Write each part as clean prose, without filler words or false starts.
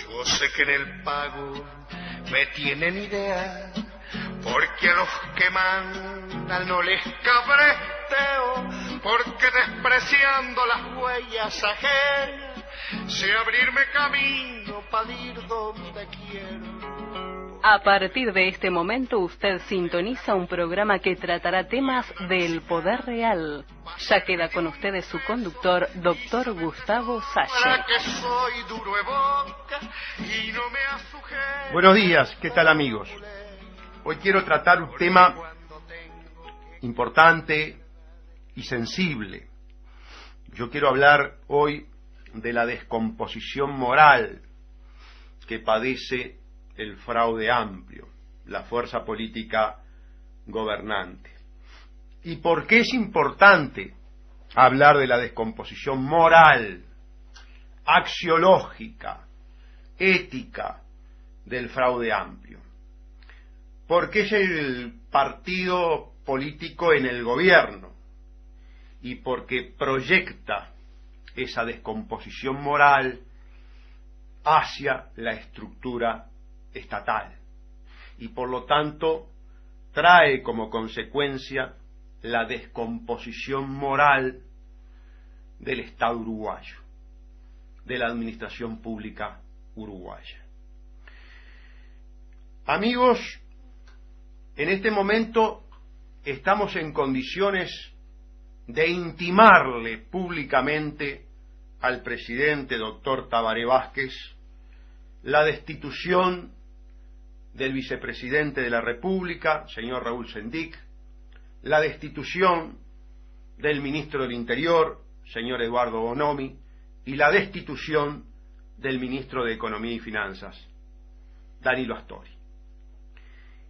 Yo sé que en el pago me tienen idea, porque a los que mandan no les cabresteo, porque despreciando las huellas ajenas, sé abrirme camino para ir donde quiero. A partir de este momento usted sintoniza un programa que tratará temas del poder real. Ya queda con ustedes su conductor, doctor Gustavo Salle. Buenos días, ¿qué tal amigos? Hoy quiero tratar un tema importante y sensible. Yo quiero hablar hoy de la descomposición moral que padece el fraude amplio, la fuerza política gobernante. ¿Y por qué es importante hablar de la descomposición moral, axiológica, ética del fraude amplio? Porque es el partido político en el gobierno y porque proyecta esa descomposición moral hacia la estructura estatal y por lo tanto trae como consecuencia la descomposición moral del Estado uruguayo, de la administración pública uruguaya. Amigos, en este momento estamos en condiciones de intimarle públicamente al presidente doctor Tabaré Vázquez la destitución del vicepresidente de la República, señor Raúl Sendic, la destitución del ministro del Interior, señor Eduardo Bonomi, y la destitución del ministro de Economía y Finanzas, Danilo Astori.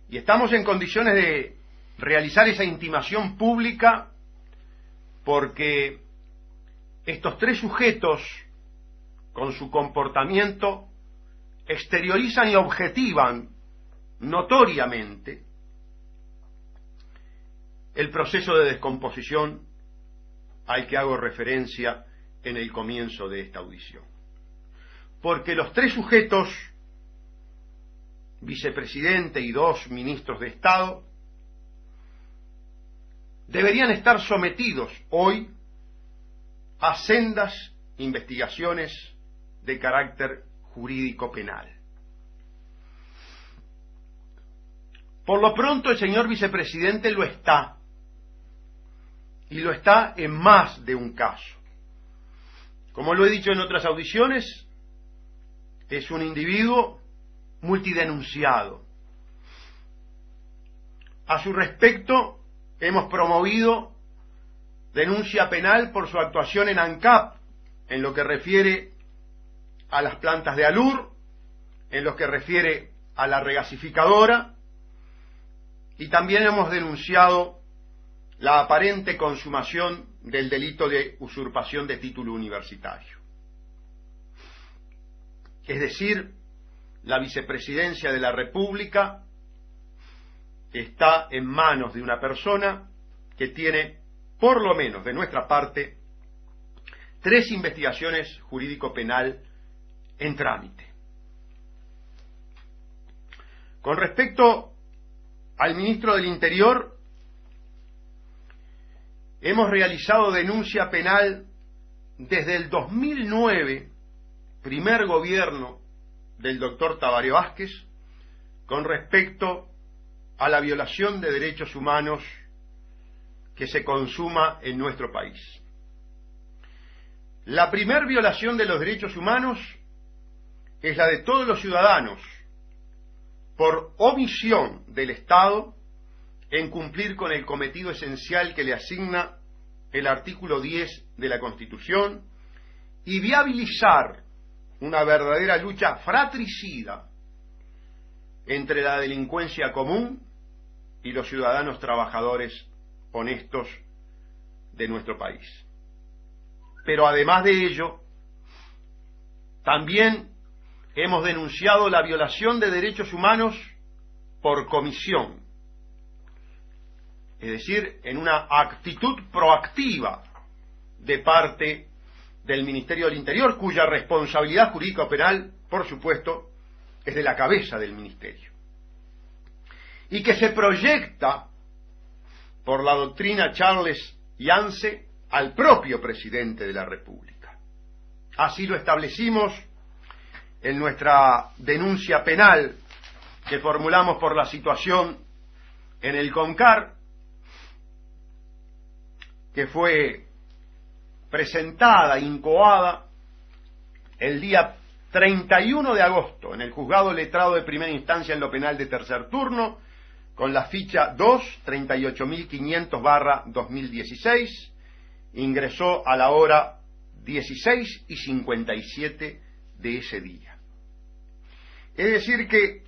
Y estamos en condiciones de realizar esa intimación pública porque estos tres sujetos, con su comportamiento, exteriorizan y objetivan notoriamente el proceso de descomposición al que hago referencia en el comienzo de esta audición. Porque los tres sujetos, vicepresidente y dos ministros de Estado, deberían estar sometidos hoy a sendas investigaciones de carácter jurídico penal. Por lo pronto el señor vicepresidente lo está, y lo está en más de un caso. Como lo he dicho en otras audiciones, es un individuo multidenunciado. A su respecto, hemos promovido denuncia penal por su actuación en ANCAP, en lo que refiere a las plantas de Alur, en lo que refiere a la regasificadora, y también hemos denunciado la aparente consumación del delito de usurpación de título universitario. Es decir, la vicepresidencia de la República está en manos de una persona que tiene, por lo menos de nuestra parte, 3 investigaciones jurídico-penal en trámite. Con respecto al ministro del Interior, hemos realizado denuncia penal desde el 2009, primer gobierno del doctor Tabaré Vázquez, con respecto a la violación de derechos humanos que se consuma en nuestro país. La primer violación de los derechos humanos es la de todos los ciudadanos por omisión del Estado en cumplir con el cometido esencial que le asigna el artículo 10 de la Constitución y viabilizar una verdadera lucha fratricida entre la delincuencia común y los ciudadanos trabajadores honestos de nuestro país. Pero además de ello, también hemos denunciado la violación de derechos humanos por comisión, es decir, en una actitud proactiva de parte del Ministerio del Interior, cuya responsabilidad jurídico-penal por supuesto, es de la cabeza del ministerio, y que se proyecta por la doctrina Charles Yance al propio presidente de la República. Así lo establecimos en nuestra denuncia penal que formulamos por la situación en el CONCAR, que fue presentada, incoada, el día 31 de agosto en el Juzgado Letrado de Primera Instancia en lo Penal de Tercer Turno, con la ficha 2-38500/2016, ingresó a la hora 16:57 de ese día. Es decir que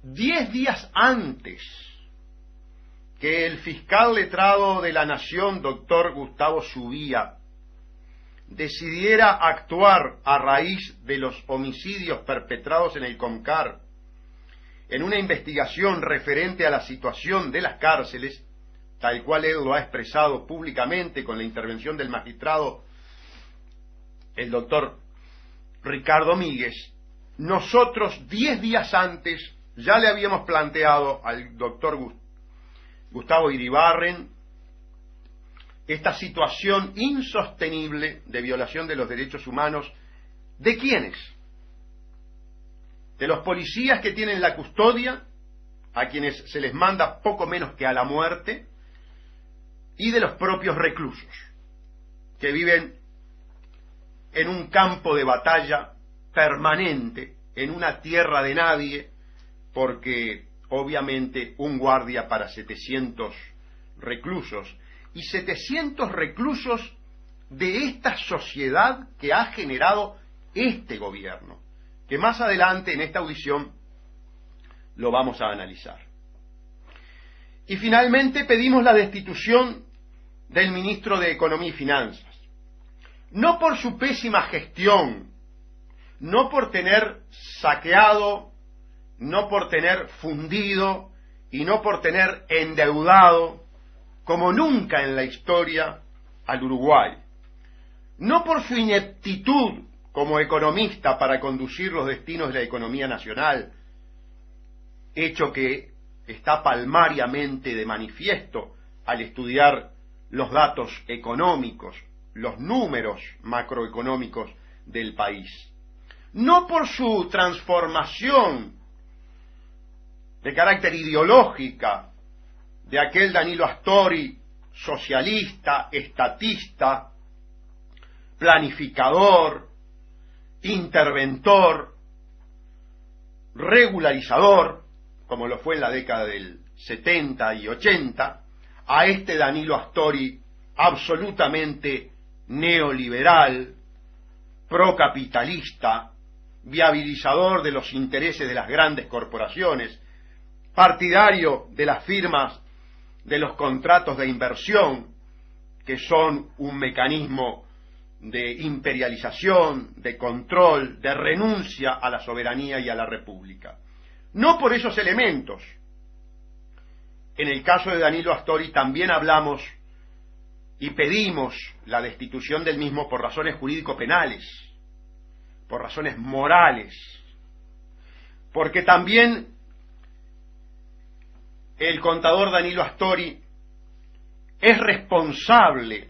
10 días antes que el fiscal letrado de la Nación, doctor Gustavo Subía, decidiera actuar a raíz de los homicidios perpetrados en el CONCAR en una investigación referente a la situación de las cárceles, tal cual él lo ha expresado públicamente con la intervención del magistrado, el doctor Ricardo Míguez, nosotros 10 días antes ya le habíamos planteado al doctor Gustavo Iribarren esta situación insostenible de violación de los derechos humanos. ¿De quiénes? De los policías que tienen la custodia, a quienes se les manda poco menos que a la muerte, y de los propios reclusos, que viven en un campo de batalla permanente, en una tierra de nadie, porque obviamente un guardia para 700 reclusos, y 700 reclusos de esta sociedad que ha generado este gobierno, que más adelante en esta audición lo vamos a analizar. Y finalmente pedimos la destitución del ministro de Economía y Finanzas, no por su pésima gestión, no por tener saqueado, no por tener fundido y no por tener endeudado como nunca en la historia al Uruguay, no por su ineptitud como economista para conducir los destinos de la economía nacional, hecho que está palmariamente de manifiesto al estudiar los datos económicos, los números macroeconómicos del país, no por su transformación de carácter ideológica de aquel Danilo Astori, socialista, estatista, planificador, interventor, regularizador, como lo fue en la década del 70 y 80, a este Danilo Astori absolutamente neoliberal, procapitalista, viabilizador de los intereses de las grandes corporaciones, partidario de las firmas de los contratos de inversión, que son un mecanismo de imperialización, de control, de renuncia a la soberanía y a la república. No por esos elementos. En el caso de Danilo Astori también hablamos y pedimos la destitución del mismo por razones jurídico-penales, por razones morales, porque también el contador Danilo Astori es responsable,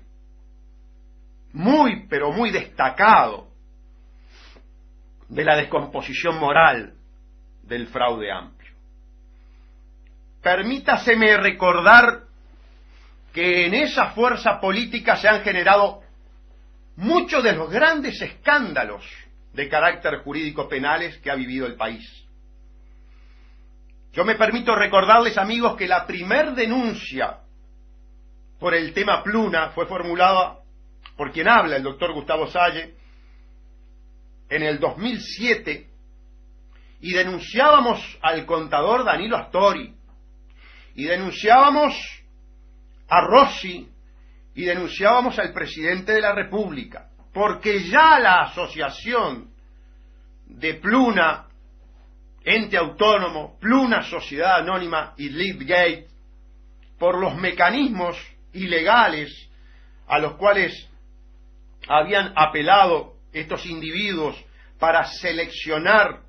muy pero muy destacado, de la descomposición moral del fraude amplio. Permítaseme recordar que en esa fuerza política se han generado muchos de los grandes escándalos de carácter jurídico penales que ha vivido el país. Yo me permito recordarles, amigos, que la primer denuncia por el tema Pluna fue formulada por quien habla, el doctor Gustavo Salle, en el 2007, y denunciábamos al contador Danilo Astori, y denunciábamos a Rossi, y denunciábamos al presidente de la República, porque ya la asociación de Pluna, ente autónomo, Pluna Sociedad Anónima y Leadgate, por los mecanismos ilegales a los cuales habían apelado estos individuos para seleccionar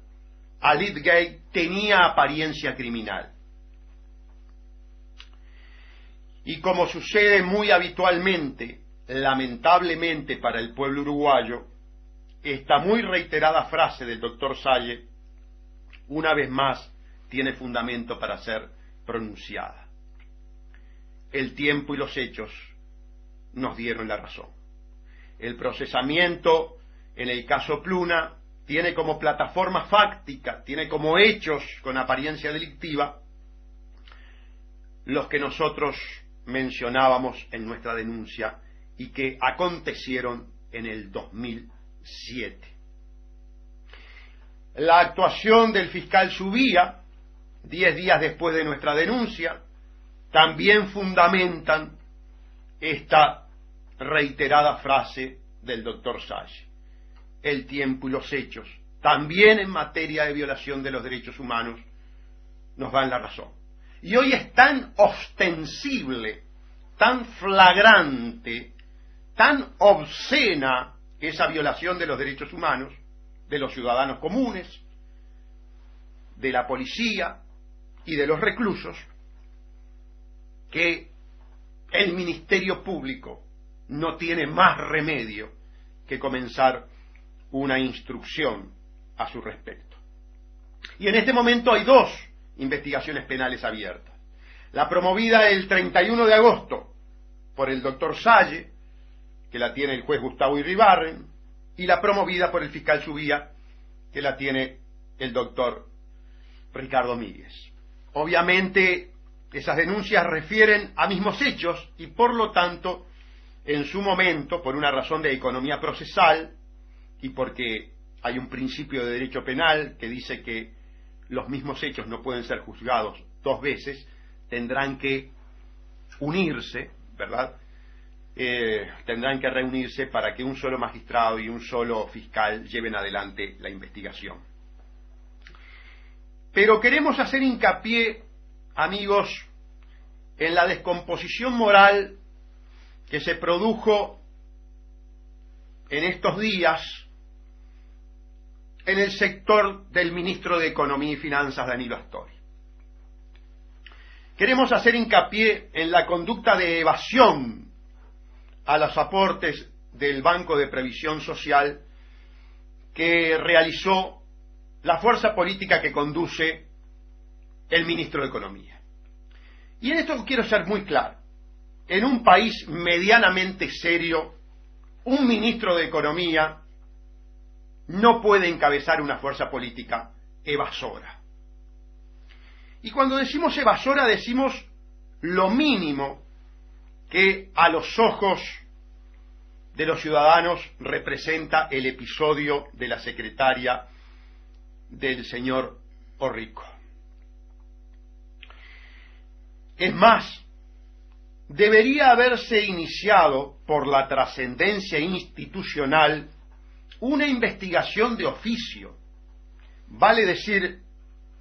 a Lydgate tenía apariencia criminal. Y como sucede muy habitualmente, lamentablemente para el pueblo uruguayo, esta muy reiterada frase del doctor Salle, una vez más, tiene fundamento para ser pronunciada. El tiempo y los hechos nos dieron la razón. El procesamiento, en el caso Pluna, tiene como plataforma fáctica, tiene como hechos con apariencia delictiva, los que nosotros mencionábamos en nuestra denuncia y que acontecieron en el 2007. La actuación del fiscal Subía, 10 días después de nuestra denuncia, también fundamentan esta reiterada frase del doctor Salle. El tiempo y los hechos, también en materia de violación de los derechos humanos, nos dan la razón. Y hoy es tan ostensible, tan flagrante, tan obscena esa violación de los derechos humanos, de los ciudadanos comunes, de la policía y de los reclusos, que el Ministerio Público no tiene más remedio que comenzar una instrucción a su respecto. Y en este momento hay 2 investigaciones penales abiertas. La promovida el 31 de agosto por el doctor Salle, que la tiene el juez Gustavo Iribarren, y la promovida por el fiscal Subía, que la tiene el doctor Ricardo Míguez. Obviamente, esas denuncias refieren a mismos hechos y, por lo tanto, en su momento, por una razón de economía procesal y porque hay un principio de derecho penal que dice que los mismos hechos no pueden ser juzgados 2 veces, tendrán que unirse, ¿verdad? Tendrán que reunirse para que un solo magistrado y un solo fiscal lleven adelante la investigación. Pero queremos hacer hincapié, amigos, en la descomposición moral que se produjo en estos días en el sector del ministro de Economía y Finanzas, Danilo Astori. Queremos hacer hincapié en la conducta de evasión a los aportes del Banco de Previsión Social que realizó la fuerza política que conduce el ministro de Economía. Y en esto quiero ser muy claro. En un país medianamente serio, un ministro de Economía no puede encabezar una fuerza política evasora. Y cuando decimos evasora, decimos lo mínimo que a los ojos de los ciudadanos representa el episodio de la secretaria del señor Orrico. Es más, debería haberse iniciado por la trascendencia institucional una investigación de oficio, vale decir,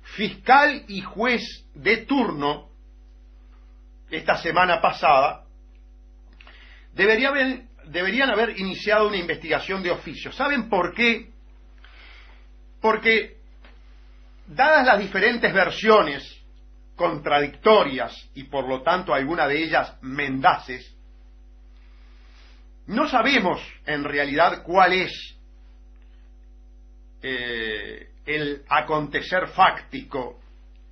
fiscal y juez de turno, esta semana pasada, deberían haber iniciado una investigación de oficio. ¿Saben por qué? Porque, dadas las diferentes versiones contradictorias y por lo tanto algunas de ellas mendaces, no sabemos en realidad cuál es el acontecer fáctico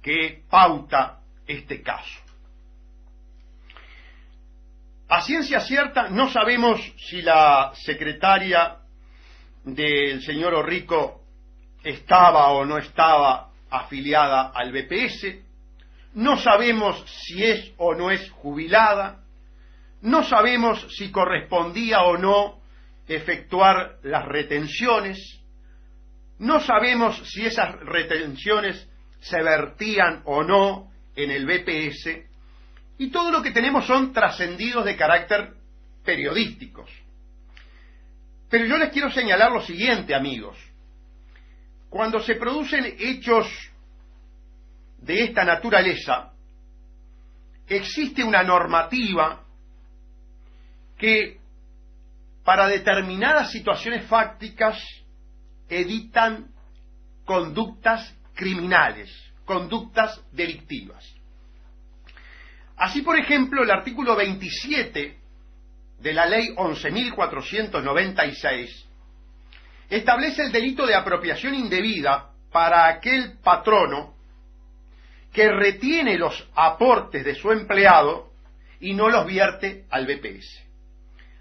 que pauta este caso. A ciencia cierta no sabemos si la secretaria del señor Orrico estaba o no estaba afiliada al BPS, no sabemos si es o no es jubilada, no sabemos si correspondía o no efectuar las retenciones, no sabemos si esas retenciones se vertían o no en el BPS, y todo lo que tenemos son trascendidos de carácter periodísticos. Pero yo les quiero señalar lo siguiente, amigos. Cuando se producen hechos de esta naturaleza, existe una normativa que, para determinadas situaciones fácticas, editan conductas criminales, conductas delictivas. Así, por ejemplo, el artículo 27 de la Ley 11.496 establece el delito de apropiación indebida para aquel patrono que retiene los aportes de su empleado y no los vierte al BPS.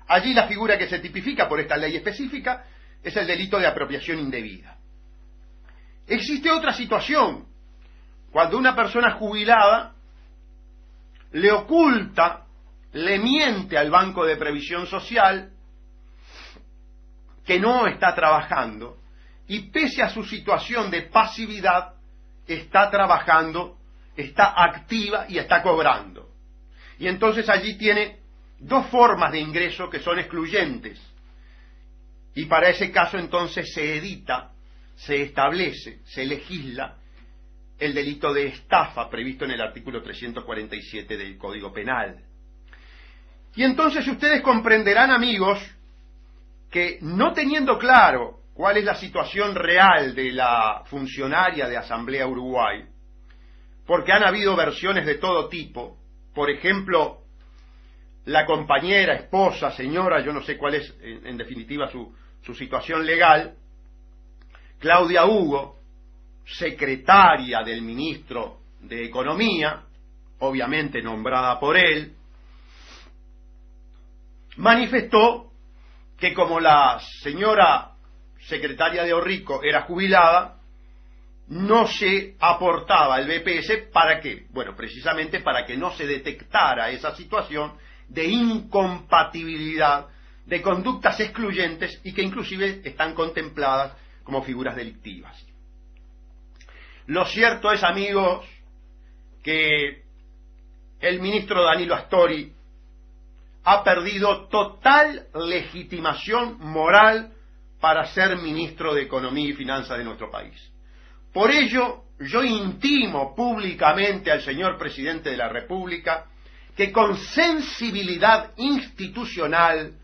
Allí la figura que se tipifica por esta ley específica es el delito de apropiación indebida. Existe otra situación, cuando una persona jubilada le oculta, le miente al Banco de Previsión Social que no está trabajando y pese a su situación de pasividad está trabajando, está activa y está cobrando. Y entonces allí tiene dos formas de ingreso que son excluyentes. Y para ese caso entonces se edita, se establece, se legisla el delito de estafa previsto en el artículo 347 del Código Penal. Y entonces ustedes comprenderán, amigos, que no teniendo claro cuál es la situación real de la funcionaria de Asamblea Uruguay, porque han habido versiones de todo tipo, por ejemplo, la compañera, esposa, señora, yo no sé cuál es en definitiva su situación legal, Claudia Hugo, secretaria del ministro de Economía, obviamente nombrada por él, manifestó que como la señora secretaria de Orrico era jubilada, no se aportaba el BPS. ¿Para qué? Bueno, precisamente para que no se detectara esa situación de incompatibilidad, de conductas excluyentes y que inclusive están contempladas como figuras delictivas. Lo cierto es, amigos, que el ministro Danilo Astori ha perdido total legitimación moral para ser ministro de Economía y Finanzas de nuestro país. Por ello, yo intimo públicamente al señor presidente de la República que con sensibilidad institucional,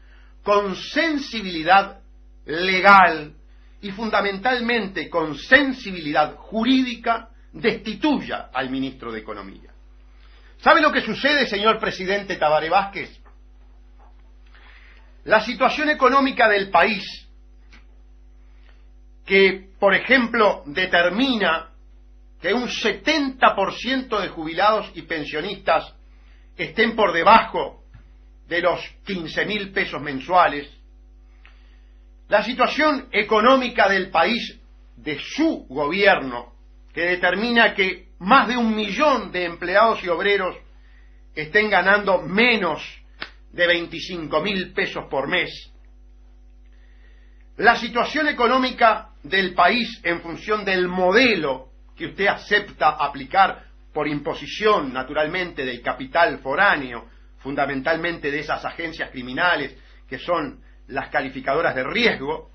con sensibilidad legal y fundamentalmente con sensibilidad jurídica, destituya al ministro de Economía. ¿Sabe lo que sucede, señor presidente Tabaré Vázquez? La situación económica del país, que, por ejemplo, determina que un 70% de jubilados y pensionistas estén por debajo de los 15.000 pesos mensuales, la situación económica del país, de su gobierno, que determina que más de 1 millón de empleados y obreros estén ganando menos de 25.000 pesos por mes, la situación económica del país en función del modelo que usted acepta aplicar por imposición, naturalmente, del capital foráneo, fundamentalmente de esas agencias criminales que son las calificadoras de riesgo,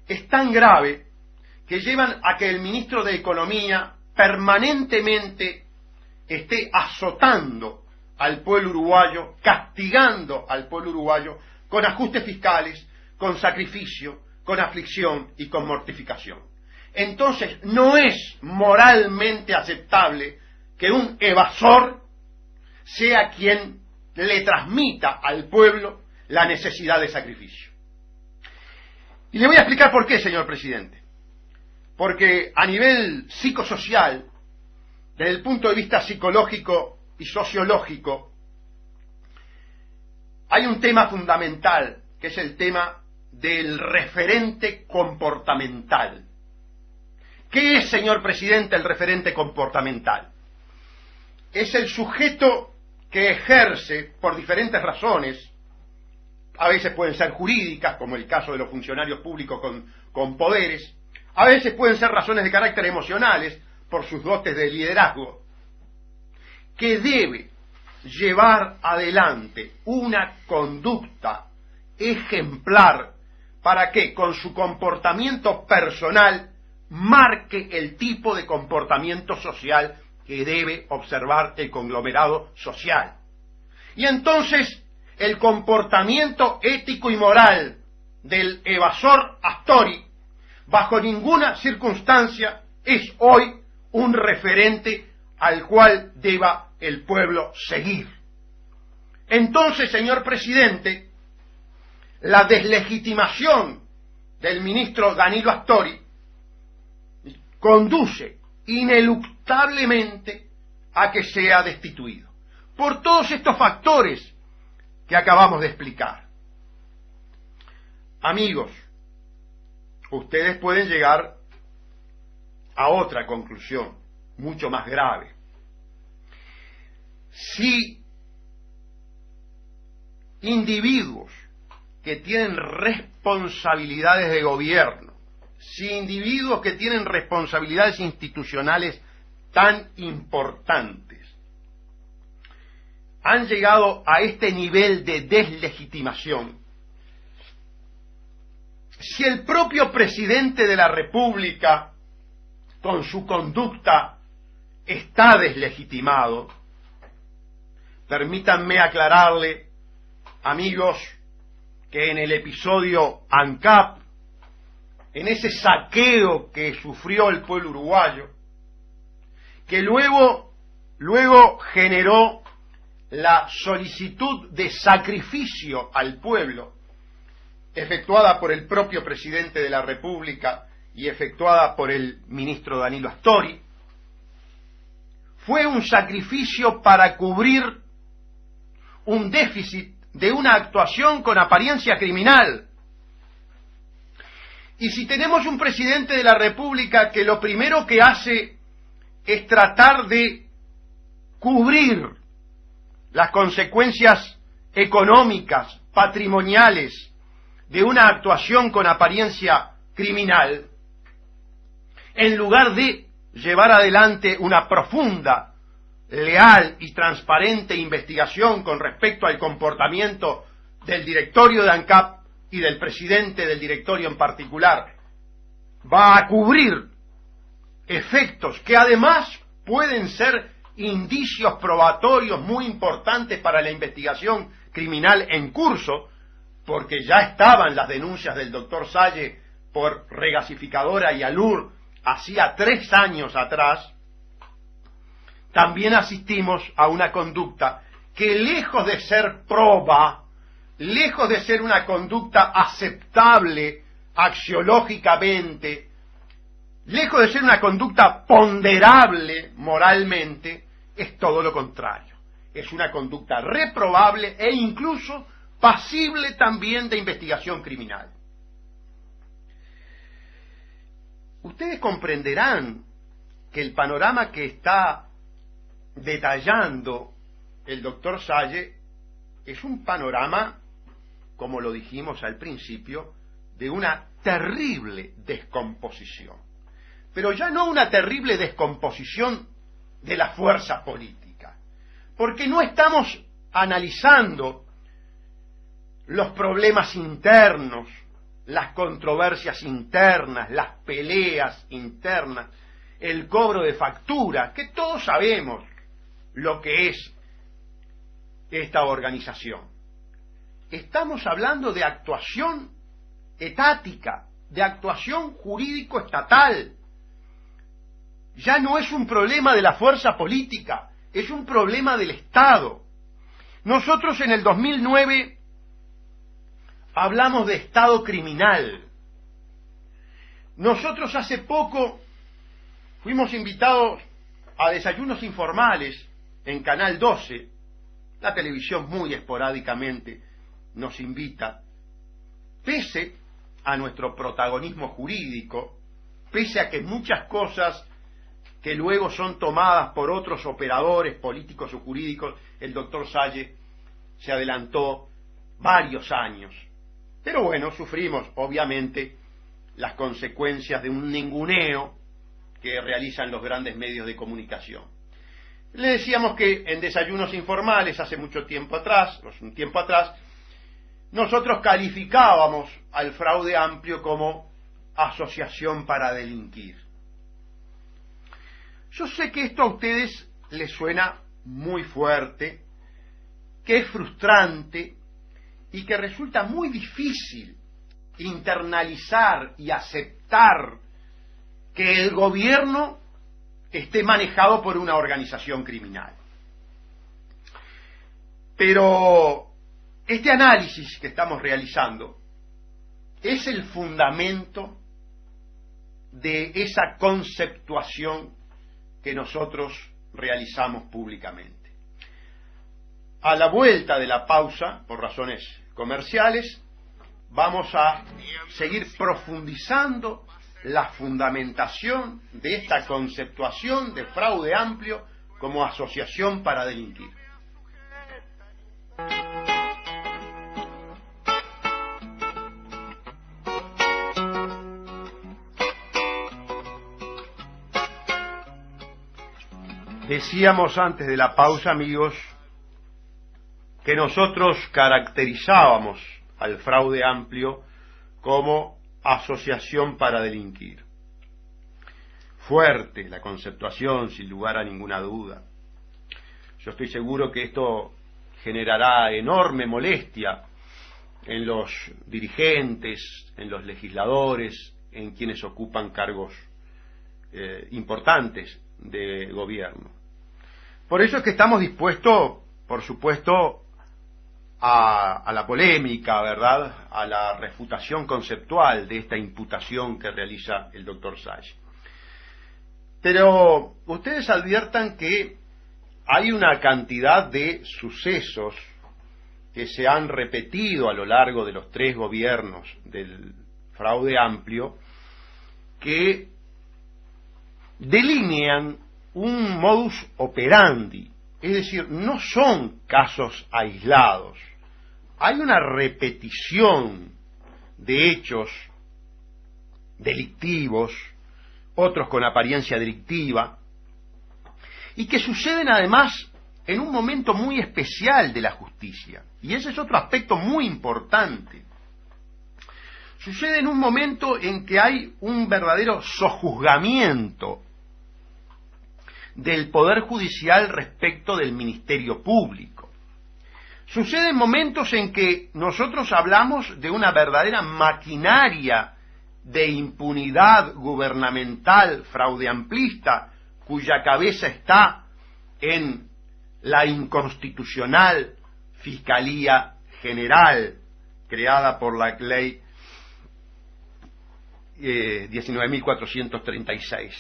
es tan grave que llevan a que el ministro de Economía permanentemente esté azotando al pueblo uruguayo, castigando al pueblo uruguayo con ajustes fiscales, con sacrificio, con aflicción y con mortificación. Entonces no es moralmente aceptable que un evasor sea quien le transmita al pueblo la necesidad de sacrificio. Y le voy a explicar por qué, señor presidente. Porque a nivel psicosocial, desde el punto de vista psicológico y sociológico, hay un tema fundamental, que es el tema del referente comportamental. ¿Qué es, señor presidente, el referente comportamental? Es el sujeto que ejerce, por diferentes razones, a veces pueden ser jurídicas, como el caso de los funcionarios públicos con poderes, a veces pueden ser razones de carácter emocionales, por sus dotes de liderazgo, que debe llevar adelante una conducta ejemplar para que con su comportamiento personal marque el tipo de comportamiento social que debe observar el conglomerado social. Y entonces el comportamiento ético y moral del evasor Astori, bajo ninguna circunstancia es hoy un referente al cual deba el pueblo seguir. Entonces, señor presidente, la deslegitimación del ministro Danilo Astori conduce ineluctablemente a que sea destituido, por todos estos factores que acabamos de explicar. Amigos, ustedes pueden llegar a otra conclusión, mucho más grave. Si individuos que tienen responsabilidades de gobierno, si individuos que tienen responsabilidades institucionales tan importantes han llegado a este nivel de deslegitimación, si el propio presidente de la República con su conducta está deslegitimado, permítanme aclararle, amigos, que en el episodio ANCAP, en ese saqueo que sufrió el pueblo uruguayo, que luego generó la solicitud de sacrificio al pueblo, efectuada por el propio presidente de la República y efectuada por el ministro Danilo Astori, fue un sacrificio para cubrir un déficit de una actuación con apariencia criminal. Y si tenemos un presidente de la República que lo primero que hace es tratar de cubrir las consecuencias económicas, patrimoniales, de una actuación con apariencia criminal, en lugar de llevar adelante una profunda, leal y transparente investigación con respecto al comportamiento del directorio de ANCAP y del presidente del directorio en particular, va a cubrir efectos que además pueden ser indicios probatorios muy importantes para la investigación criminal en curso, porque ya estaban las denuncias del doctor Salle por regasificadora y ALUR hacía 3 años atrás. También asistimos a una conducta que, lejos de ser proba, lejos de ser una conducta aceptable axiológicamente, lejos de ser una conducta ponderable moralmente, es todo lo contrario. Es una conducta reprobable e incluso pasible también de investigación criminal. Ustedes comprenderán que el panorama que está detallando el doctor Salle es un panorama, como lo dijimos al principio, de una terrible descomposición. Pero ya no una terrible descomposición de la fuerza política, porque no estamos analizando los problemas internos, las controversias internas, las peleas internas, el cobro de facturas, que todos sabemos lo que es esta organización. Estamos hablando de actuación etática, de actuación jurídico-estatal. Ya no es un problema de la fuerza política, es un problema del Estado. Nosotros en el 2009 hablamos de Estado criminal. Nosotros hace poco fuimos invitados a desayunos informales en Canal 12, la televisión muy esporádicamente nos invita, pese a nuestro protagonismo jurídico, pese a que muchas cosas que luego son tomadas por otros operadores políticos o jurídicos, el doctor Salle se adelantó varios años. Pero bueno, sufrimos obviamente las consecuencias de un ninguneo que realizan los grandes medios de comunicación. Le decíamos que en desayunos informales hace un tiempo atrás, nosotros calificábamos al fraude amplio como asociación para delinquir. Yo sé que esto a ustedes les suena muy fuerte, que es frustrante y que resulta muy difícil internalizar y aceptar que el gobierno esté manejado por una organización criminal. Pero este análisis que estamos realizando es el fundamento de esa conceptuación que nosotros realizamos públicamente. A la vuelta de la pausa, por razones comerciales, vamos a seguir profundizando la fundamentación de esta conceptuación de fraude amplio como asociación para delinquir. Decíamos antes de la pausa, amigos, que nosotros caracterizábamos al fraude amplio como asociación para delinquir. Fuerte la conceptuación, sin lugar a ninguna duda. Yo estoy seguro que esto generará enorme molestia en los dirigentes, en los legisladores, en quienes ocupan cargos importantes de gobierno. Por eso es que estamos dispuestos, por supuesto, a la polémica, ¿verdad?, a la refutación conceptual de esta imputación que realiza el doctor Salle. Pero ustedes adviertan que hay una cantidad de sucesos que se han repetido a lo largo de los 3 gobiernos del fraude amplio que delinean un modus operandi, es decir, no son casos aislados. Hay una repetición de hechos delictivos, otros con apariencia delictiva, y que suceden además en un momento muy especial de la justicia. Y ese es otro aspecto muy importante. Sucede en un momento en que hay un verdadero sojuzgamiento del Poder Judicial respecto del Ministerio Público. Sucede en momentos en que nosotros hablamos de una verdadera maquinaria de impunidad gubernamental fraudeamplista, cuya cabeza está en la inconstitucional Fiscalía General, creada por la ley 19.436.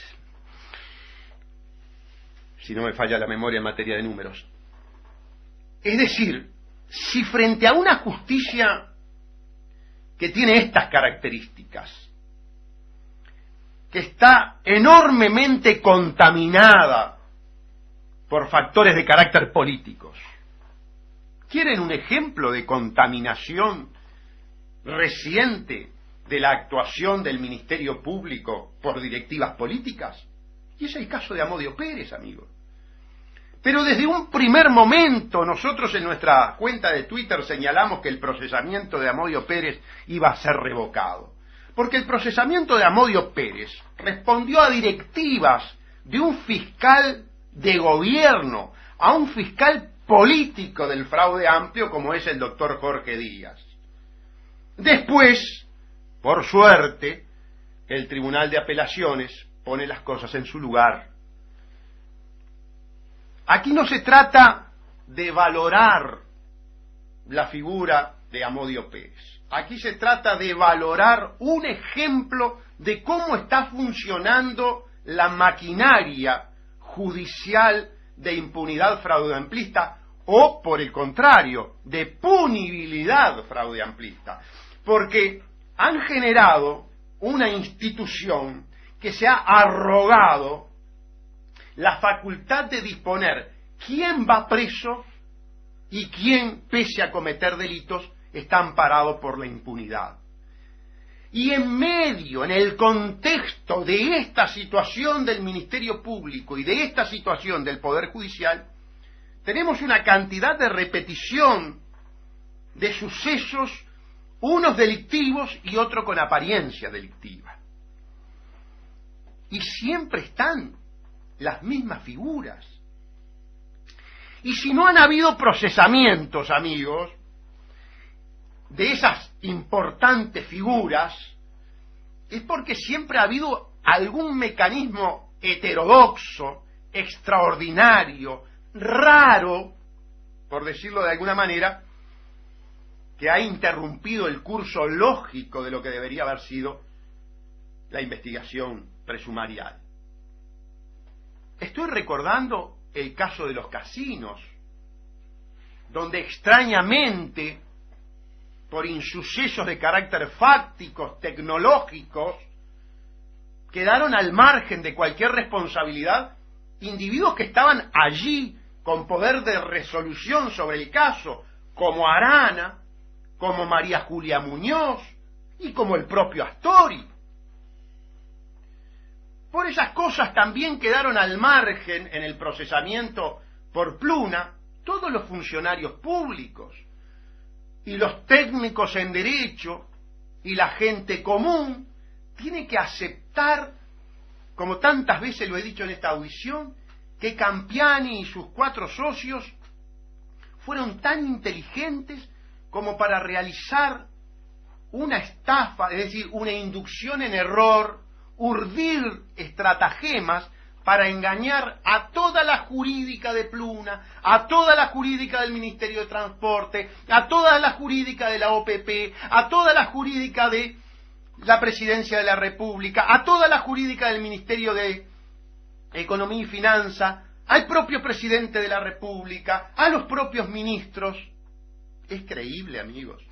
Si no me falla la memoria en materia de números. Es decir, si frente a una justicia que tiene estas características, que está enormemente contaminada por factores de carácter políticos, ¿quieren un ejemplo de contaminación reciente de la actuación del Ministerio Público por directivas políticas? Y es el caso de Amodio Pérez, amigos. Pero desde un primer momento nosotros en nuestra cuenta de Twitter señalamos que el procesamiento de Amodio Pérez iba a ser revocado. Porque el procesamiento de Amodio Pérez respondió a directivas de un fiscal de gobierno, a un fiscal político del fraude amplio como es el doctor Jorge Díaz. Después, por suerte, el Tribunal de Apelaciones pone las cosas en su lugar. Aquí no se trata de valorar la figura de Amodio Pérez. Aquí se trata de valorar un ejemplo de cómo está funcionando la maquinaria judicial de impunidad fraudeamplista o, por el contrario, de punibilidad fraudeamplista. Porque han generado una institución que se ha arrogado la facultad de disponer quién va preso y quién, pese a cometer delitos, está amparado por la impunidad. Y en medio, en el contexto de esta situación del Ministerio Público y de esta situación del Poder Judicial, tenemos una cantidad de repetición de sucesos, unos delictivos y otros con apariencia delictiva. Y siempre están las mismas figuras. Y si no han habido procesamientos, amigos, de esas importantes figuras, es porque siempre ha habido algún mecanismo heterodoxo, extraordinario, raro, por decirlo de alguna manera, que ha interrumpido el curso lógico de lo que debería haber sido la investigación presumarial. Estoy recordando el caso de los casinos, donde extrañamente, por insucesos de carácter fácticos, tecnológicos, quedaron al margen de cualquier responsabilidad individuos que estaban allí con poder de resolución sobre el caso, como Arana, como María Julia Muñoz y como el propio Astori. Por esas cosas también quedaron al margen en el procesamiento por Pluna todos los funcionarios públicos y los técnicos en derecho y la gente común tiene que aceptar, como tantas veces lo he dicho en esta audición, que Campiani y sus 4 socios fueron tan inteligentes como para realizar una estafa, es decir, una inducción en error, urdir estratagemas para engañar a toda la jurídica de Pluna, a toda la jurídica del Ministerio de Transporte, a toda la jurídica de la OPP, a toda la jurídica de la Presidencia de la República, a toda la jurídica del Ministerio de Economía y Finanza, al propio Presidente de la República, a los propios ministros. Es creíble, amigos.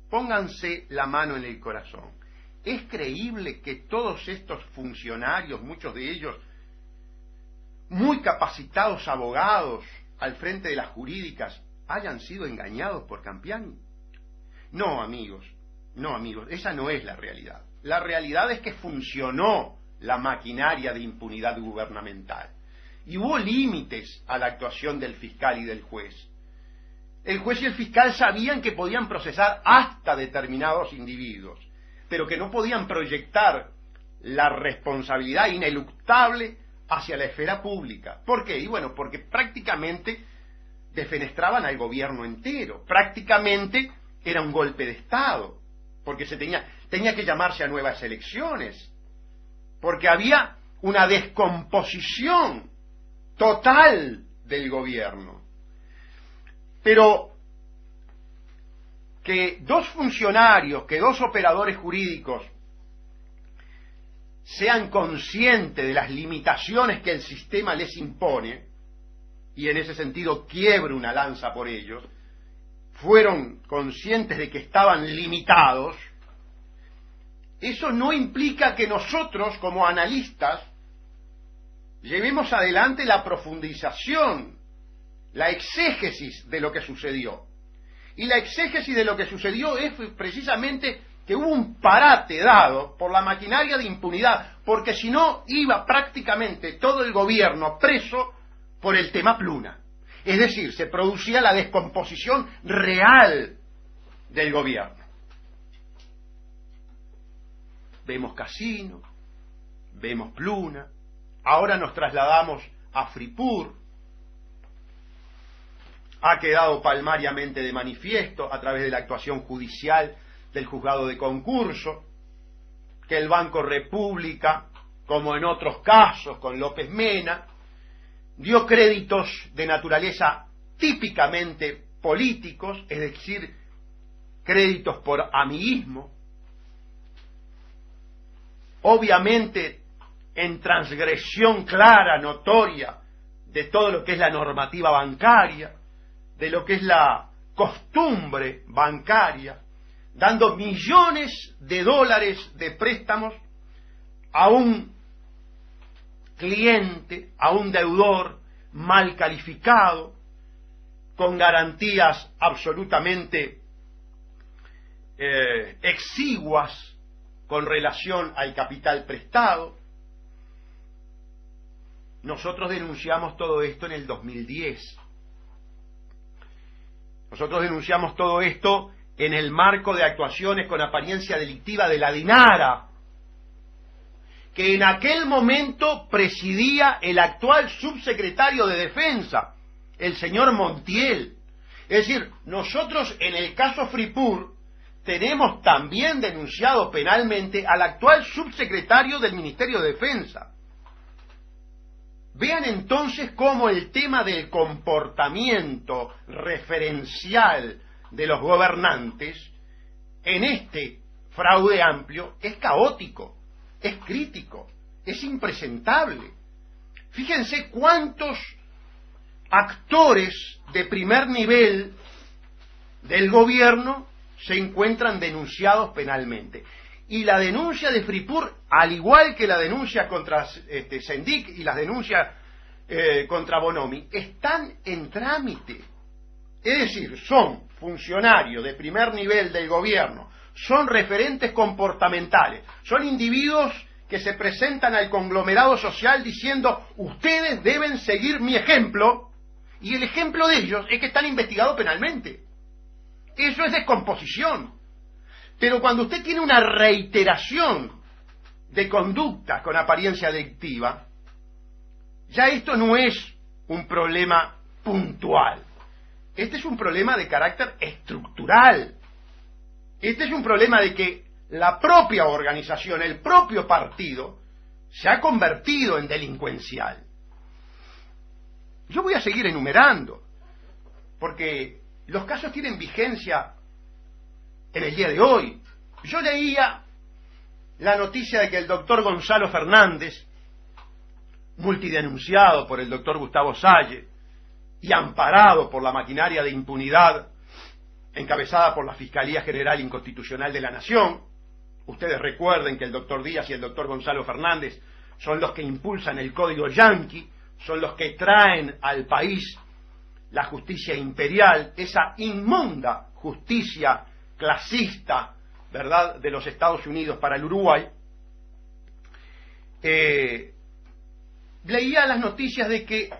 Pónganse la mano en el corazón. Es creíble que todos estos funcionarios, muchos de ellos muy capacitados abogados al frente de las jurídicas, hayan sido engañados por Campiani. No, amigos, esa no es la realidad. La realidad es que funcionó la maquinaria de impunidad gubernamental y hubo límites a la actuación del fiscal y del juez. El juez y el fiscal sabían que podían procesar hasta determinados individuos, pero que no podían proyectar la responsabilidad ineluctable hacia la esfera pública. ¿Por qué? Y bueno, porque prácticamente defenestraban al gobierno entero, prácticamente era un golpe de Estado, porque tenía que llamarse a nuevas elecciones, porque había una descomposición total del gobierno. Pero que 2 funcionarios, que 2 operadores jurídicos sean conscientes de las limitaciones que el sistema les impone, y en ese sentido quiebro una lanza por ellos, fueron conscientes de que estaban limitados, eso no implica que nosotros, como analistas, llevemos adelante la profundización, la exégesis de lo que sucedió. Y la exégesis de lo que sucedió es precisamente que hubo un parate dado por la maquinaria de impunidad, porque si no iba prácticamente todo el gobierno preso por el tema Pluna. Es decir, se producía la descomposición real del gobierno. Vemos Casino, vemos Pluna, ahora nos trasladamos a Fripur. Ha quedado palmariamente de manifiesto a través de la actuación judicial del juzgado de concurso que el Banco República, como en otros casos con López Mena, dio créditos de naturaleza típicamente políticos, es decir, créditos por amiguismo, obviamente en transgresión clara, notoria, de todo lo que es la normativa bancaria, de lo que es la costumbre bancaria, dando millones de dólares de préstamos a un cliente, a un deudor mal calificado, con garantías absolutamente exiguas con relación al capital prestado. Nosotros denunciamos todo esto en el 2010. Nosotros denunciamos todo esto en el marco de actuaciones con apariencia delictiva de la DINARA, que en aquel momento presidía el actual subsecretario de Defensa, el señor Montiel. Es decir, nosotros en el caso Fripur tenemos también denunciado penalmente al actual subsecretario del Ministerio de Defensa. Vean entonces cómo el tema del comportamiento referencial de los gobernantes en este fraude amplio es caótico, es crítico, es impresentable. Fíjense cuántos actores de primer nivel del gobierno se encuentran denunciados penalmente. Y la denuncia de Fripur, al igual que la denuncia contra Sendik y las denuncias contra Bonomi, están en trámite. Es decir, son funcionarios de primer nivel del gobierno, son referentes comportamentales, son individuos que se presentan al conglomerado social diciendo: ustedes deben seguir mi ejemplo, y el ejemplo de ellos es que están investigados penalmente. Eso es descomposición. Pero cuando usted tiene una reiteración de conductas con apariencia delictiva, ya esto no es un problema puntual. Este es un problema de carácter estructural. Este es un problema de que la propia organización, el propio partido, se ha convertido en delincuencial. Yo voy a seguir enumerando, porque los casos tienen vigencia en el día de hoy. Yo leía la noticia de que el doctor Gonzalo Fernández, multidenunciado por el doctor Gustavo Salle y amparado por la maquinaria de impunidad encabezada por la Fiscalía General Inconstitucional de la Nación. Ustedes recuerden que el doctor Díaz y el doctor Gonzalo Fernández son los que impulsan el código yanqui, son los que traen al país la justicia imperial, esa inmunda justicia clasista, ¿verdad?, de los Estados Unidos para el Uruguay. Leía las noticias de que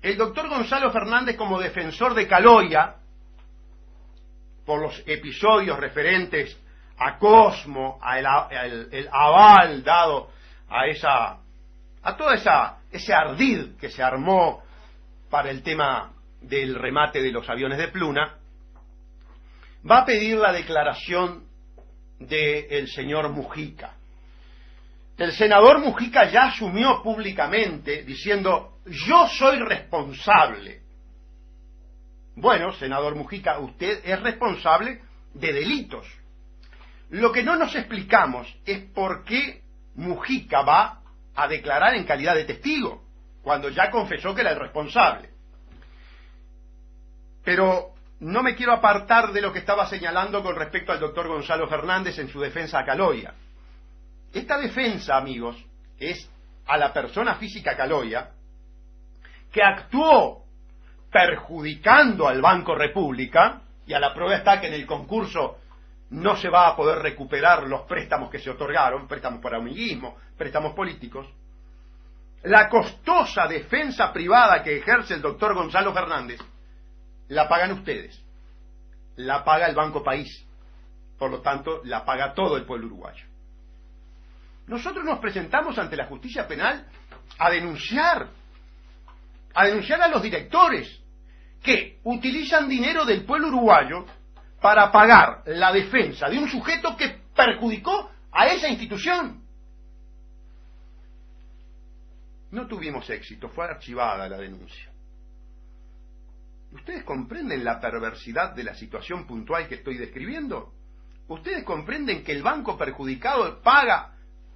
el doctor Gonzalo Fernández, como defensor de Caloya, por los episodios referentes a Cosmo, el aval dado a todo ese ardid que se armó para el tema del remate de los aviones de Pluna, va a pedir la declaración del señor Mujica. El senador Mujica ya asumió públicamente diciendo: yo soy responsable. Bueno, senador Mujica, usted es responsable de delitos. Lo que no nos explicamos es por qué Mujica va a declarar en calidad de testigo, cuando ya confesó que era el responsable. Pero no me quiero apartar de lo que estaba señalando con respecto al doctor Gonzalo Fernández en su defensa a Caloya. Esta defensa, amigos, es a la persona física Caloya, que actuó perjudicando al Banco República, y a la prueba está que en el concurso no se va a poder recuperar los préstamos que se otorgaron, préstamos para amiguismo, préstamos políticos. La costosa defensa privada que ejerce el doctor Gonzalo Fernández la pagan ustedes, la paga el Banco País, por lo tanto la paga todo el pueblo uruguayo. Nosotros nos presentamos ante la justicia penal a denunciar a los directores que utilizan dinero del pueblo uruguayo para pagar la defensa de un sujeto que perjudicó a esa institución. No tuvimos éxito, fue archivada la denuncia. ¿Ustedes comprenden la perversidad de la situación puntual que estoy describiendo? ¿Ustedes comprenden que el banco perjudicado paga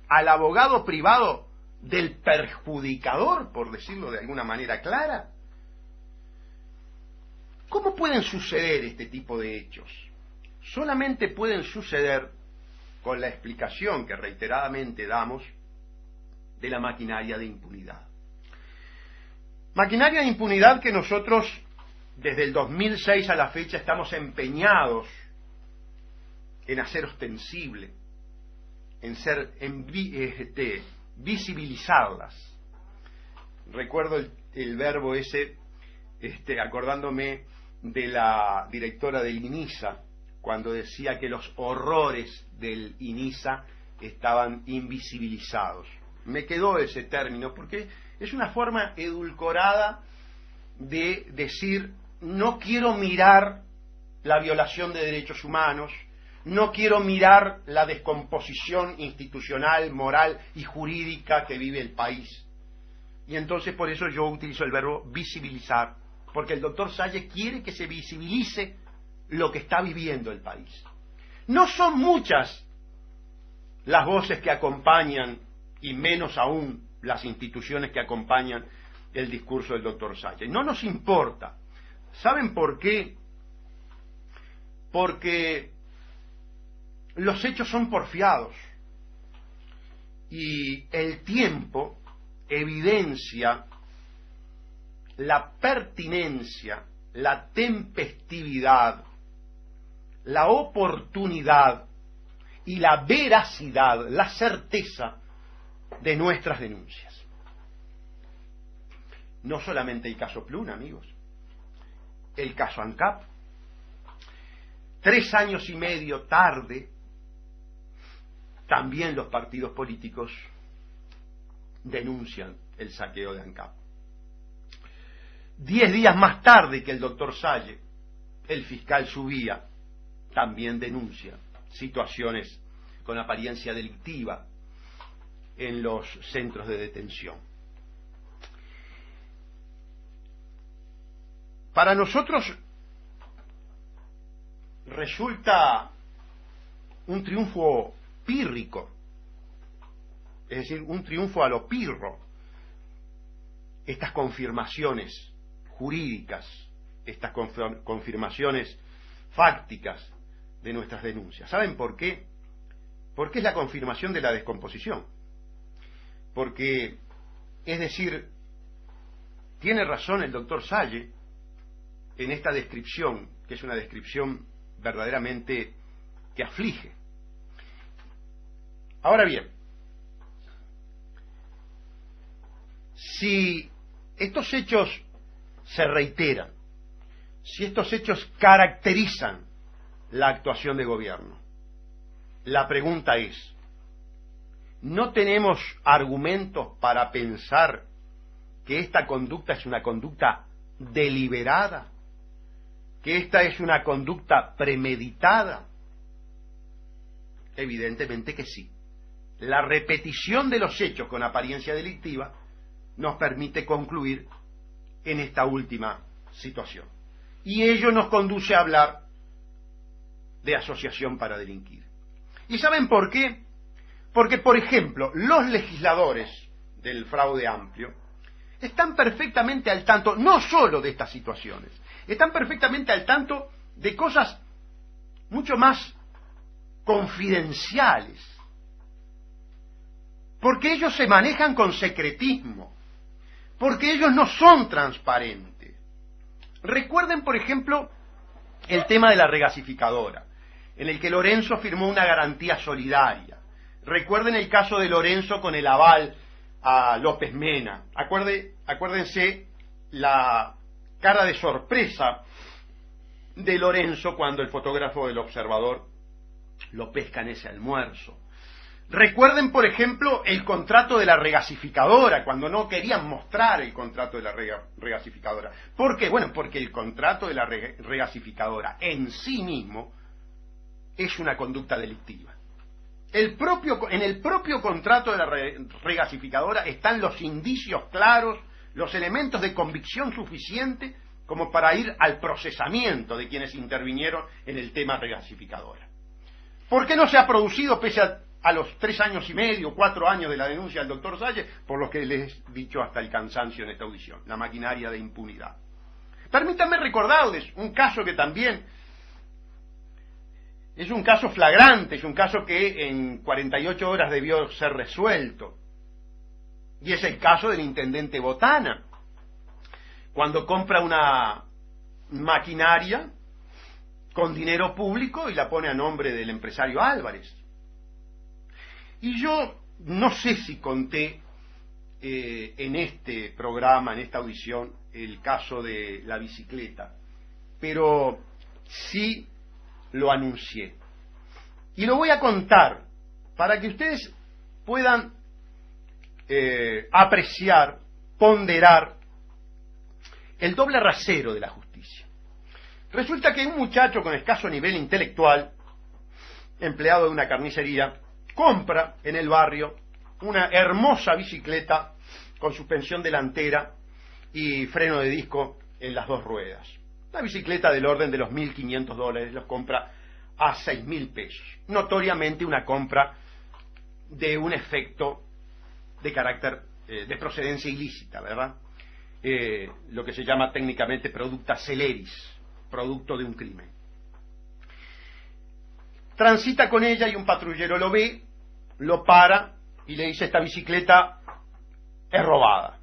al abogado privado del perjudicador, por decirlo de alguna manera clara? ¿Cómo pueden suceder este tipo de hechos? Solamente pueden suceder con la explicación que reiteradamente damos de la maquinaria de impunidad. Maquinaria de impunidad que nosotros desde el 2006 a la fecha estamos empeñados en hacer ostensible, en visibilizarlas. Recuerdo el verbo ese, acordándome de la directora del INISA, cuando decía que los horrores del INISA estaban invisibilizados. Me quedó ese término porque es una forma edulcorada de decir: no quiero mirar la violación de derechos humanos, no quiero mirar la descomposición institucional, moral y jurídica que vive el país. Y entonces por eso yo utilizo el verbo visibilizar, porque el doctor Salle quiere que se visibilice lo que está viviendo el país. No son muchas las voces que acompañan, y menos aún las instituciones que acompañan el discurso del doctor Salle. No nos importa. ¿Saben por qué? Porque los hechos son porfiados y el tiempo evidencia la pertinencia, la tempestividad, la oportunidad y la veracidad, la certeza de nuestras denuncias. No solamente el caso Pluna, amigos, el caso ANCAP. 3 años y medio tarde, también los partidos políticos denuncian el saqueo de ANCAP. 10 días más tarde que el doctor Salle, el fiscal Subía también denuncia situaciones con apariencia delictiva en los centros de detención. Para nosotros resulta un triunfo pírrico, es decir, un triunfo a lo pirro, estas confirmaciones jurídicas, estas confirmaciones fácticas de nuestras denuncias. ¿Saben por qué? Porque es la confirmación de la descomposición. Porque, es decir, tiene razón el doctor Salle en esta descripción, que es una descripción verdaderamente que aflige. Ahora bien, si estos hechos se reiteran, si estos hechos caracterizan la actuación de gobierno, la pregunta es, ¿no tenemos argumentos para pensar que esta conducta es una conducta deliberada? ¿Que esta es una conducta premeditada? Evidentemente que sí. La repetición de los hechos con apariencia delictiva nos permite concluir en esta última situación. Y ello nos conduce a hablar de asociación para delinquir. ¿Y saben por qué? Porque, por ejemplo, los legisladores del fraude amplio están perfectamente al tanto, no solo de estas situaciones, están perfectamente al tanto de cosas mucho más confidenciales, porque ellos se manejan con secretismo, porque ellos no son transparentes. Recuerden, por ejemplo, el tema de la regasificadora, en el que Lorenzo firmó una garantía solidaria. Recuerden el caso de Lorenzo con el aval a López Mena. Acuérdense la cara de sorpresa de Lorenzo cuando el fotógrafo del Observador lo pesca en ese almuerzo. Recuerden, por ejemplo, el contrato de la regasificadora, cuando no querían mostrar el contrato de la regasificadora. ¿Por qué? Bueno, porque el contrato de la regasificadora en sí mismo es una conducta delictiva. En el propio contrato de la regasificadora están los indicios claros, los elementos de convicción suficiente como para ir al procesamiento de quienes intervinieron en el tema regasificadora. ¿Por qué no se ha producido, pese a los 3 años y medio, 4 años de la denuncia del doctor Salle, por lo que les he dicho hasta el cansancio en esta audición, la maquinaria de impunidad? Permítanme recordarles un caso que también es un caso flagrante, es un caso que en 48 horas debió ser resuelto, y es el caso del intendente Botana, cuando compra una maquinaria con dinero público y la pone a nombre del empresario Álvarez. Y yo no sé si conté en este programa, en esta audición, el caso de la bicicleta, pero sí lo anuncié. Y lo voy a contar para que ustedes puedan apreciar, ponderar el doble rasero de la justicia. Resulta que un muchacho con escaso nivel intelectual empleado de una carnicería, compra en el barrio una hermosa bicicleta con suspensión delantera y freno de disco en las dos ruedas. Una bicicleta del orden de los $1.500, los compra a $6.000. Notoriamente una compra de un efecto de carácter de procedencia ilícita, ¿verdad? Lo que se llama técnicamente producta celeris, producto de un crimen. Transita con ella y un patrullero lo ve, lo para y le dice: esta bicicleta es robada.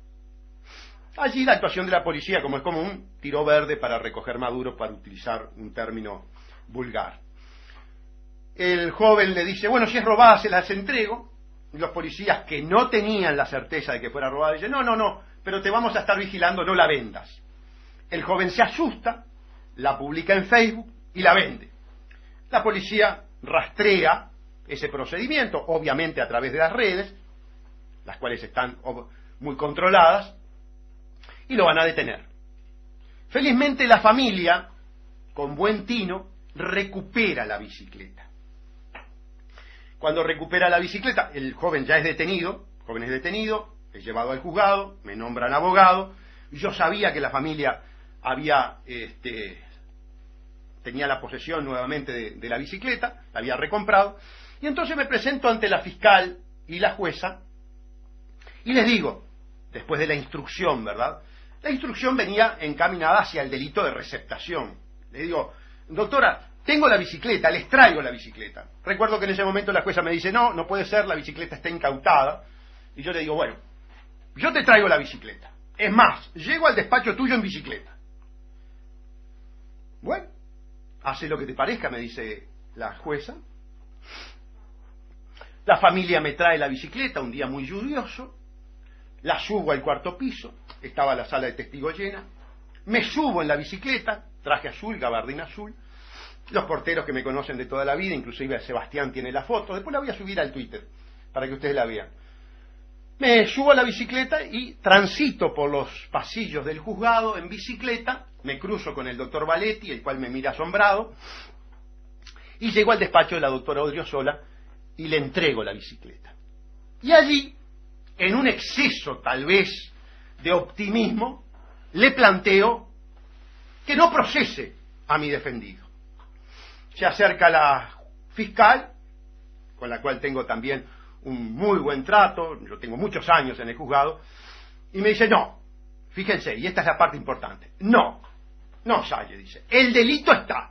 Allí la actuación de la policía, como es común, tiró verde para recoger maduro, para utilizar un término vulgar. El joven le dice: bueno, si es robada se las entrego. Y los policías, que no tenían la certeza de que fuera robada, dicen: no, pero te vamos a estar vigilando, no la vendas. El joven se asusta, la publica en Facebook y la vende. La policía rastrea ese procedimiento, obviamente a través de las redes, las cuales están muy controladas, y lo van a detener. Felizmente la familia, con buen tino, recupera la bicicleta. Cuando recupera la bicicleta, el joven ya es detenido, es llevado al juzgado, me nombran abogado. Yo sabía que la familia tenía la posesión nuevamente de la bicicleta, la había recomprado, y entonces me presento ante la fiscal y la jueza, y les digo, después de la instrucción, ¿verdad? La instrucción venía encaminada hacia el delito de receptación. Le digo: doctora, tengo la bicicleta, les traigo la bicicleta. Recuerdo que en ese momento la jueza me dice: no puede ser, la bicicleta está incautada. Y yo le digo: bueno, yo te traigo la bicicleta. Es más, llego al despacho tuyo en bicicleta. Bueno, hace lo que te parezca, me dice la jueza. La familia me trae la bicicleta, un día muy lluvioso. La subo al cuarto piso, estaba la sala de testigos llena. Me subo en la bicicleta, traje azul, gabardina azul. Los porteros que me conocen de toda la vida, inclusive Sebastián tiene la foto, después la voy a subir al Twitter para que ustedes la vean. Me subo a la bicicleta y transito por los pasillos del juzgado en bicicleta, me cruzo con el doctor Valetti, el cual me mira asombrado, y llego al despacho de la doctora Odriozola y le entrego la bicicleta. Y allí, en un exceso tal vez de optimismo, le planteo que no procese a mi defendido. Se acerca la fiscal, con la cual tengo también un muy buen trato, yo tengo muchos años en el juzgado, y me dice: no, fíjense, y esta es la parte importante, no, Salle, dice, el delito está,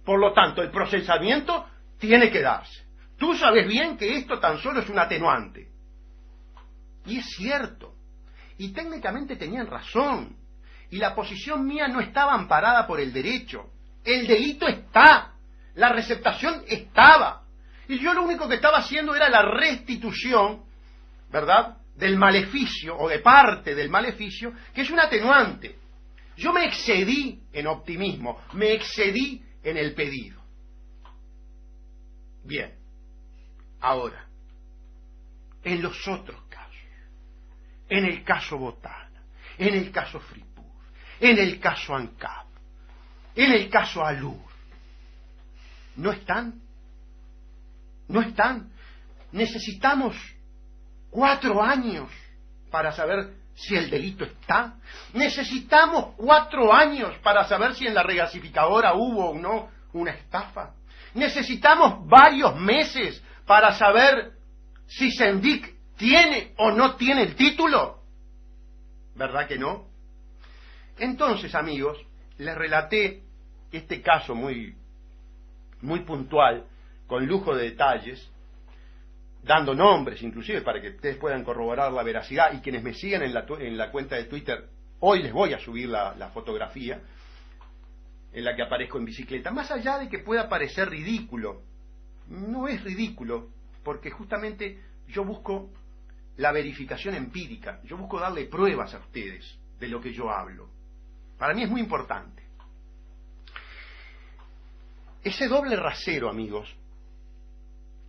por lo tanto el procesamiento tiene que darse. Tú sabes bien que esto tan solo es un atenuante. Y es cierto, y técnicamente tenían razón, y la posición mía no estaba amparada por el derecho. El delito está, la receptación estaba, y yo lo único que estaba haciendo era la restitución, ¿verdad?, del maleficio, o de parte del maleficio, que es un atenuante. Yo me excedí en optimismo, me excedí en el pedido. Bien, ahora, en los otros casos, en el caso Botana, en el caso Fripur, en el caso ANCAP, en el caso Alur, ¿no están? Necesitamos 4 años para saber si el delito está. Necesitamos 4 años para saber si en la regasificadora hubo o no una estafa. Necesitamos varios meses para saber si Sendic tiene o no tiene el título. ¿Verdad que no? Entonces, amigos, les relaté este caso muy puntual, con lujo de detalles, dando nombres inclusive para que ustedes puedan corroborar la veracidad, y quienes me sigan en la cuenta de Twitter, hoy les voy a subir la fotografía en la que aparezco en bicicleta. Más allá de que pueda parecer ridículo, no es ridículo, porque justamente yo busco la verificación empírica, yo busco darle pruebas a ustedes de lo que yo hablo. Para mí es muy importante. Ese doble rasero, amigos,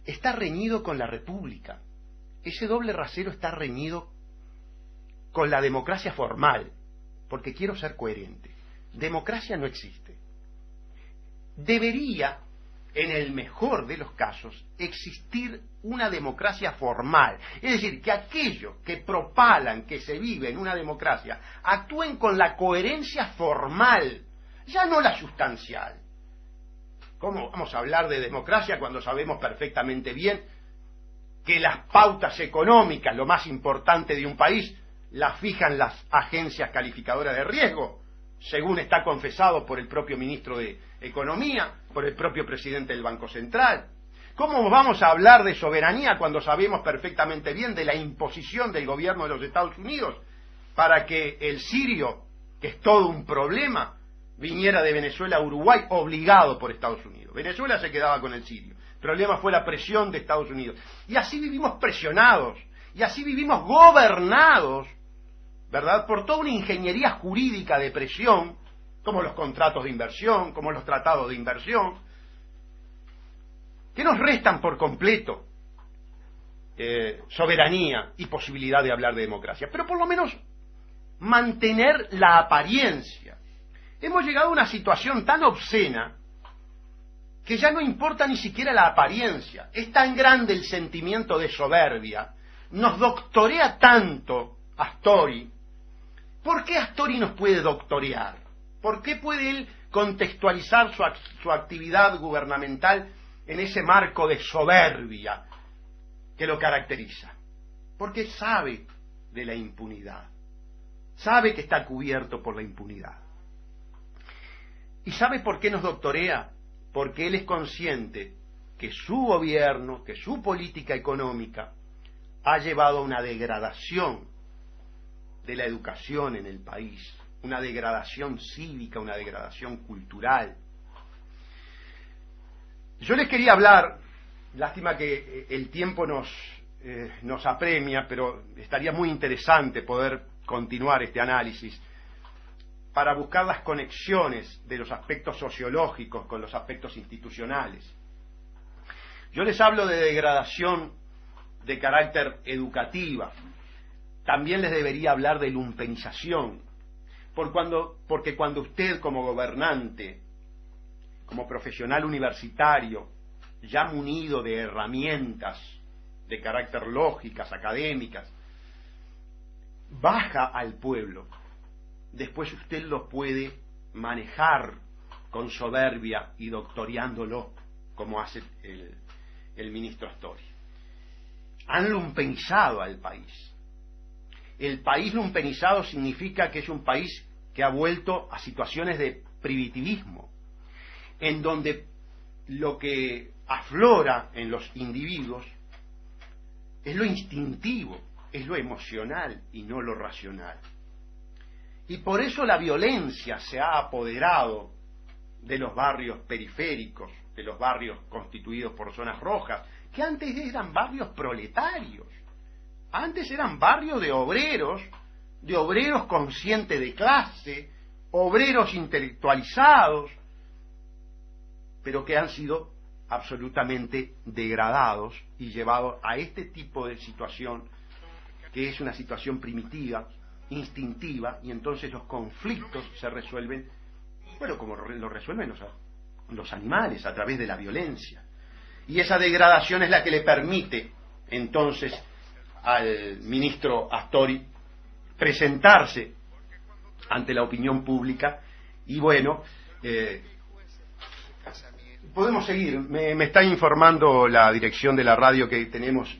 está reñido con la República. Ese doble rasero está reñido con la democracia formal, porque quiero ser coherente. Democracia no existe. Debería en el mejor de los casos, existir una democracia formal. Es decir, que aquellos que propalan que se vive en una democracia actúen con la coherencia formal, ya no la sustancial. ¿Cómo vamos a hablar de democracia cuando sabemos perfectamente bien que las pautas económicas, lo más importante de un país, las fijan las agencias calificadoras de riesgo, según está confesado por el propio ministro de Economía, por el propio presidente del Banco Central? ¿Cómo vamos a hablar de soberanía cuando sabemos perfectamente bien de la imposición del gobierno de los Estados Unidos para que el sirio, que es todo un problema, viniera de Venezuela a Uruguay obligado por Estados Unidos? Venezuela se quedaba con el sirio. El problema fue la presión de Estados Unidos. Y así vivimos presionados, y así vivimos gobernados, ¿verdad?, por toda una ingeniería jurídica de presión, como los contratos de inversión, como los tratados de inversión, que nos restan por completo soberanía y posibilidad de hablar de democracia. Pero por lo menos mantener la apariencia. Hemos llegado a una situación tan obscena que ya no importa ni siquiera la apariencia. Es tan grande el sentimiento de soberbia, nos doctorea tanto Astori. ¿Por qué Astori nos puede doctorear? ¿Por qué puede él contextualizar su actividad gubernamental en ese marco de soberbia que lo caracteriza? Porque sabe de la impunidad, sabe que está cubierto por la impunidad. ¿Y sabe por qué nos doctorea? Porque él es consciente que su gobierno, que su política económica ha llevado a una degradación de la educación en el país, una degradación cívica, una degradación cultural. Yo les quería hablar, lástima que el tiempo nos apremia, pero estaría muy interesante poder continuar este análisis para buscar las conexiones de los aspectos sociológicos con los aspectos institucionales. Yo les hablo de degradación de carácter educativa. También les debería hablar de lumpenización, porque cuando usted como gobernante, como profesional universitario, ya munido de herramientas de carácter lógicas, académicas, baja al pueblo, después usted lo puede manejar con soberbia y doctoreándolo, como hace el ministro Astori. Han lumpenizado al país. El país lumpenizado significa que es un país que ha vuelto a situaciones de primitivismo, en donde lo que aflora en los individuos es lo instintivo, es lo emocional y no lo racional. Y por eso la violencia se ha apoderado de los barrios periféricos, de los barrios constituidos por zonas rojas, que antes eran barrios proletarios. Antes eran barrios de obreros conscientes de clase, obreros intelectualizados, pero que han sido absolutamente degradados y llevados a este tipo de situación, que es una situación primitiva, instintiva, y entonces los conflictos se resuelven, bueno, como lo resuelven los animales, a través de la violencia. Y esa degradación es la que le permite entonces al ministro Astori presentarse ante la opinión pública. Y bueno, podemos seguir. Me está informando la dirección de la radio que tenemos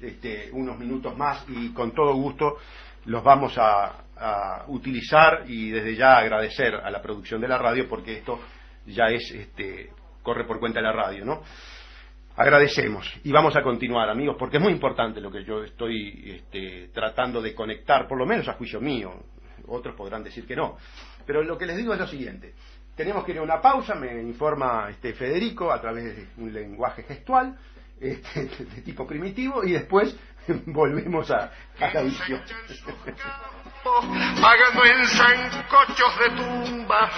unos minutos más, y con todo gusto los vamos a utilizar, y desde ya agradecer a la producción de la radio, porque esto ya es corre por cuenta de la radio, ¿no? Agradecemos y vamos a continuar, amigos, porque es muy importante lo que yo estoy tratando de conectar, por lo menos a juicio mío. Otros podrán decir que no, pero lo que les digo es lo siguiente: tenemos que ir a una pausa, me informa Federico a través de un lenguaje gestual de tipo primitivo, y después volvemos a la visión. Pagando en sancochos de tumbas.